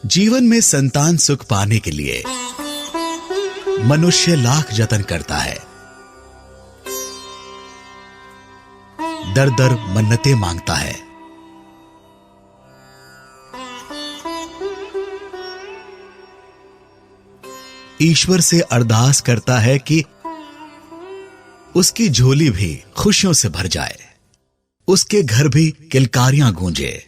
जीवन में संतान सुख पाने के लिए मनुष्य लाख जतन करता है, दर दर मन्नतें मांगता है। ईश्वर से अरदास करता है कि उसकी झोली भी खुशियों से भर जाए, उसके घर भी किलकारियां गूंजे।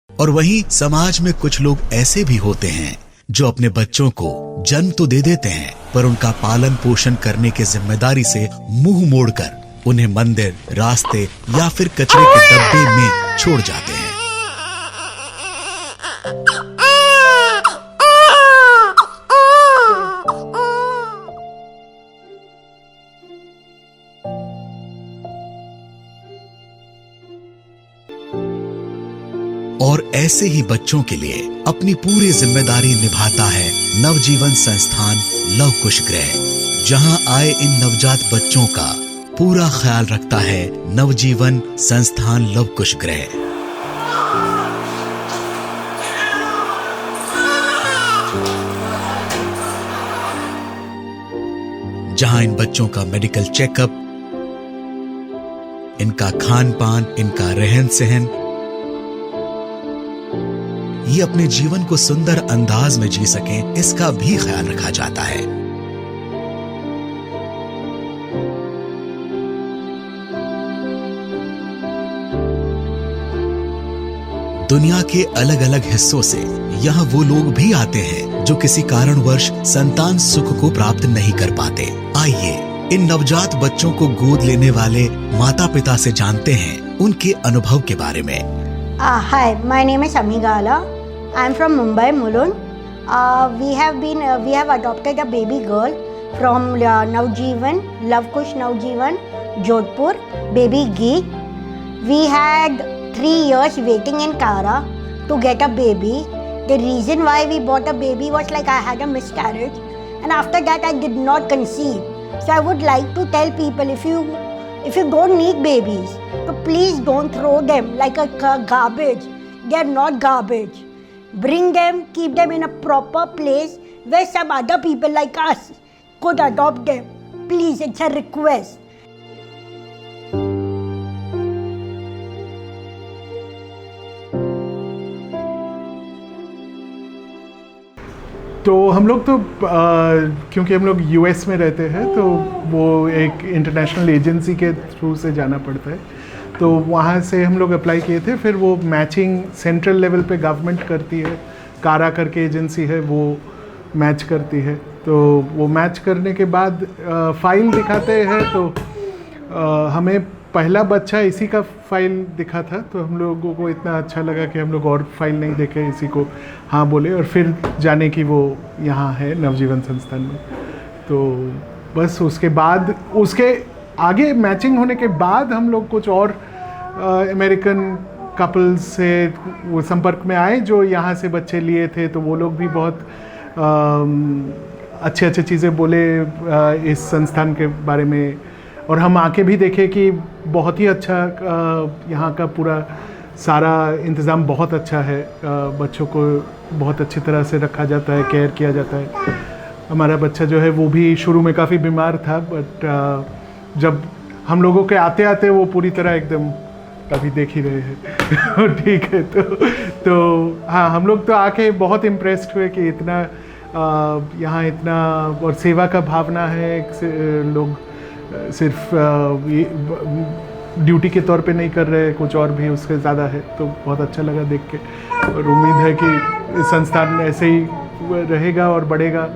और वहीं समाज में कुछ लोग ऐसे भी होते हैं जो अपने बच्चों को जन्म तो दे देते हैं, पर उनका पालन पोषण करने की जिम्मेदारी से मुंह मोड़कर उन्हें मंदिर, रास्ते या फिर कचरे के डब्बे में छोड़ जाते हैं। और ऐसे ही बच्चों के लिए अपनी पूरी जिम्मेदारी निभाता है नवजीवन संस्थान लव कुश गृह, जहां आए इन नवजात बच्चों का पूरा ख्याल रखता है नवजीवन संस्थान लव कुश गृह। जहां इन बच्चों का मेडिकल चेकअप, इनका खान पान, इनका रहन सहन, ये अपने जीवन को सुंदर अंदाज में जी सकें, इसका भी ख्याल रखा जाता है। दुनिया के अलग अलग हिस्सों से यहाँ वो लोग भी आते हैं जो किसी कारणवश संतान सुख को प्राप्त नहीं कर पाते। आइए इन नवजात बच्चों को गोद लेने वाले माता पिता से जानते हैं उनके अनुभव के बारे में। Hi, my name is Ami Gala. I am from Mumbai, Mulund. We have adopted a baby girl from Navjeevan, Love Kush Navjeevan, Jodhpur, baby Ghee. We had 3 years waiting in Kara to get a baby. The reason why we bought a baby was like I had a miscarriage, and after that I did not conceive. So I would like to tell people, if you don't need babies, so please don't throw them like a garbage. They are not garbage. Bring them, keep them in a proper place where some other people like us could adopt them. Please, it's a request. तो हम लोग तो क्योंकि हम लोग US में रहते हैं, तो वो एक इंटरनेशनल एजेंसी के थ्रू से जाना पड़ता है, तो वहाँ से हम लोग अप्लाई किए थे। फिर वो मैचिंग सेंट्रल लेवल पे गवर्नमेंट करती है, कारा करके एजेंसी है, वो मैच करती है। तो वो मैच करने के बाद फाइल दिखाते हैं, तो हमें पहला बच्चा इसी का फाइल दिखा था, तो हम लोगों को इतना अच्छा लगा कि हम लोग और फाइल नहीं देखे, इसी को हाँ बोले, और फिर जाने की वो यहाँ है नवजीवन संस्थान में। तो बस उसके बाद, उसके आगे मैचिंग होने के बाद हम लोग कुछ और अमेरिकन कपल्स से वो संपर्क में आए जो यहाँ से बच्चे लिए थे, तो वो लोग भी बहुत अच्छे अच्छे चीज़ें बोले इस संस्थान के बारे में, और हम आके भी देखे कि बहुत ही अच्छा यहाँ का पूरा सारा इंतज़ाम बहुत अच्छा है। बच्चों को बहुत अच्छी तरह से रखा जाता है, केयर किया जाता है। हमारा बच्चा जो है वो भी शुरू में काफ़ी बीमार था, बट जब हम लोगों के आते आते वो पूरी तरह एकदम, अभी देख ही रहे हैं ठीक है। तो हाँ, हम लोग तो आके बहुत इम्प्रेस्ड हुए कि इतना यहाँ इतना और सेवा का भावना है। लोग सिर्फ ड्यूटी के तौर पे नहीं कर रहे, कुछ और भी उससे ज़्यादा है, तो बहुत अच्छा लगा देख के, और उम्मीद है कि इस संस्थान ऐसे ही रहेगा और बढ़ेगा।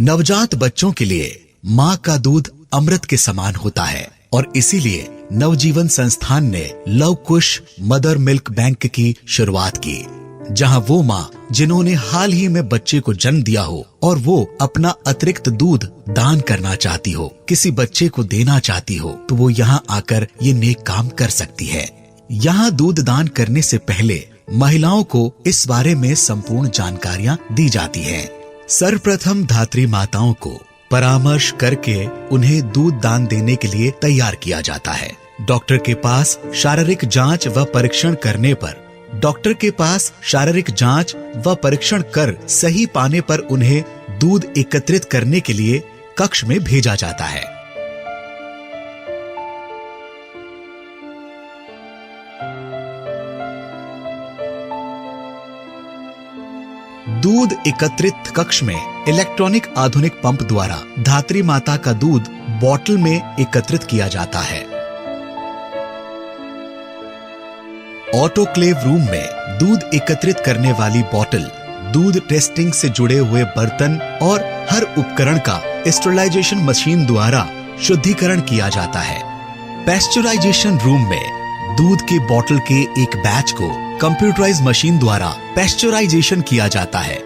नवजात बच्चों के लिए माँ का दूध अमृत के समान होता है, और इसीलिए नवजीवन संस्थान ने लव कुश मदर मिल्क बैंक की शुरुआत की, जहां वो माँ जिन्होंने हाल ही में बच्चे को जन्म दिया हो और वो अपना अतिरिक्त दूध दान करना चाहती हो, किसी बच्चे को देना चाहती हो, तो वो यहाँ आकर ये नेक काम कर सकती है। यहाँ दूध दान करने से पहले महिलाओं को इस बारे में संपूर्ण जानकारियाँ दी जाती हैं। सर्वप्रथम धात्री माताओं को परामर्श करके उन्हें दूध दान देने के लिए तैयार किया जाता है। डॉक्टर के पास शारीरिक जांच व परीक्षण करने पर डॉक्टर के पास शारीरिक जांच व परीक्षण कर सही पाने पर उन्हें दूध एकत्रित करने के लिए कक्ष में भेजा जाता है। दूध एकत्रित कक्ष में इलेक्ट्रॉनिक आधुनिक पंप द्वारा धात्री माता का दूध बॉटल में एकत्रित किया जाता है। ऑटोक्लेव रूम में दूध एकत्रित करने वाली बॉटल, दूध टेस्टिंग से जुड़े हुए बर्तन और हर उपकरण का स्टेरिलाइजेशन मशीन द्वारा शुद्धिकरण किया जाता है। पैस्चराइजेशन रूम में दूध के बॉटल के एक बैच को कंप्यूटराइज मशीन द्वारा पैस्चराइजेशन किया जाता है।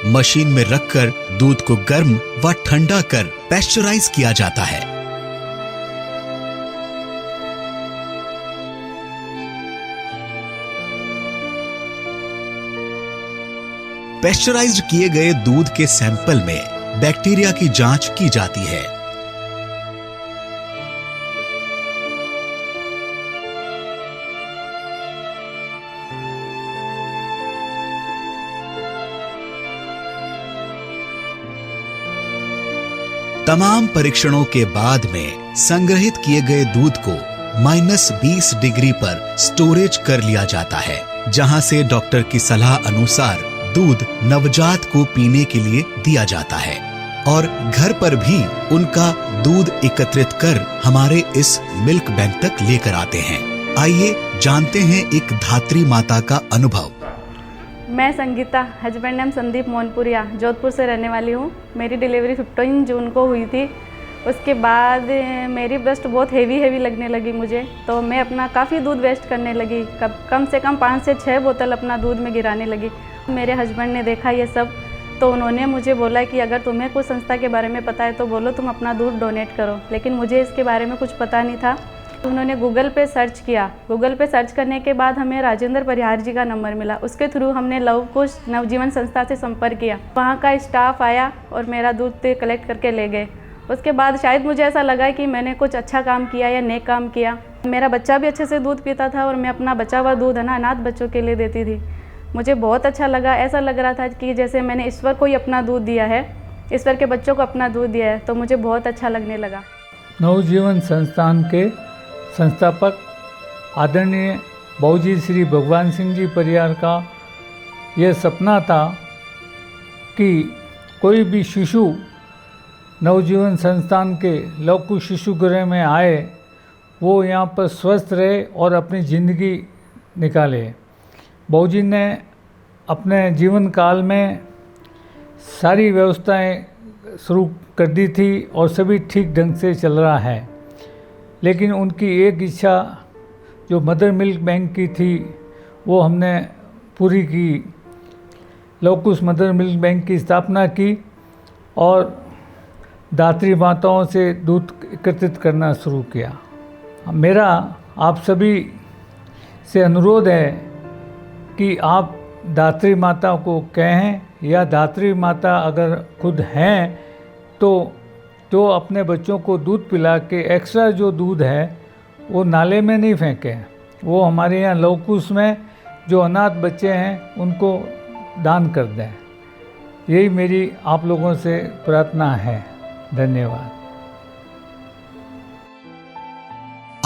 मशीन में रखकर दूध को गर्म व ठंडा कर पैस्चराइज किया जाता है। पैस्चराइज्ड किए गए दूध के सैंपल में बैक्टीरिया की जांच की जाती है। तमाम परीक्षणों के बाद में संग्रहित किए गए दूध को -20 डिग्री पर स्टोरेज कर लिया जाता है, जहां से डॉक्टर की सलाह अनुसार दूध नवजात को पीने के लिए दिया जाता है और घर पर भी उनका दूध एकत्रित कर हमारे इस मिल्क बैंक तक लेकर आते हैं। आइए जानते हैं एक धात्री माता का अनुभव। मैं संगीता, हस्बैंड नेम संदीप मोहनपुरिया, जोधपुर से रहने वाली हूँ। मेरी डिलीवरी 15 जून को हुई थी। उसके बाद मेरी ब्रेस्ट बहुत हेवी लगने लगी मुझे, तो मैं अपना काफ़ी दूध वेस्ट करने लगी। कम से कम 5 से 6 बोतल अपना दूध में गिराने लगी। मेरे हस्बैंड ने देखा ये सब, तो उन्होंने मुझे बोला कि अगर तुम्हें कुछ संस्था के बारे में पता है तो बोलो, तुम अपना दूध डोनेट करो। लेकिन मुझे इसके बारे में कुछ पता नहीं था। उन्होंने गूगल पे सर्च किया। गूगल पे सर्च करने के बाद हमें राजेंद्र परिहार जी का नंबर मिला। उसके थ्रू हमने लव कुश नवजीवन संस्था से संपर्क किया। वहाँ का स्टाफ आया और मेरा दूध कलेक्ट करके ले गए। उसके बाद शायद मुझे ऐसा लगा कि मैंने कुछ अच्छा काम किया या नेक काम किया। मेरा बच्चा भी अच्छे से दूध पीता था और मैं अपना बचा हुआ दूध अनाथ बच्चों के लिए देती थी। मुझे बहुत अच्छा लगा। ऐसा लग रहा था कि जैसे मैंने ईश्वर को ही अपना दूध दिया है, ईश्वर के बच्चों को अपना दूध दिया है, तो मुझे बहुत अच्छा लगने लगा। नवजीवन संस्थान के संस्थापक आदरणीय बाबूजी श्री भगवान सिंह जी परिहार का यह सपना था कि कोई भी शिशु नवजीवन संस्थान के लवकुश शिशु गृह में आए, वो यहाँ पर स्वस्थ रहे और अपनी ज़िंदगी निकाले। बाबूजी ने अपने जीवन काल में सारी व्यवस्थाएं शुरू कर दी थी और सभी ठीक ढंग से चल रहा है। लेकिन उनकी एक इच्छा जो मदर मिल्क बैंक की थी वो हमने पूरी की। लवकुश मदर मिल्क बैंक की स्थापना की और दात्री माताओं से दूध एकत्रित करना शुरू किया। मेरा आप सभी से अनुरोध है कि आप दात्री माता को कहें, या दात्री माता अगर खुद हैं तो अपने बच्चों को दूध पिला के एक्स्ट्रा जो दूध है वो नाले में नहीं फेंकें। वो हमारे यहाँ लवकुश में जो अनाथ बच्चे हैं उनको दान कर दें। यही मेरी आप लोगों से प्रार्थना है। धन्यवाद।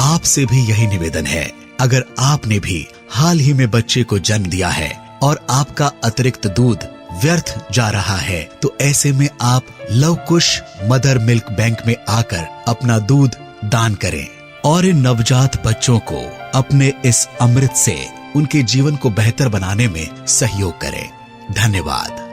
आपसे भी यही निवेदन है, अगर आपने भी हाल ही में बच्चे को जन्म दिया है और आपका अतिरिक्त दूध व्यर्थ जा रहा है, तो ऐसे में आप लवकुश मदर मिल्क बैंक में आकर अपना दूध दान करें और इन नवजात बच्चों को अपने इस अमृत से उनके जीवन को बेहतर बनाने में सहयोग करें। धन्यवाद।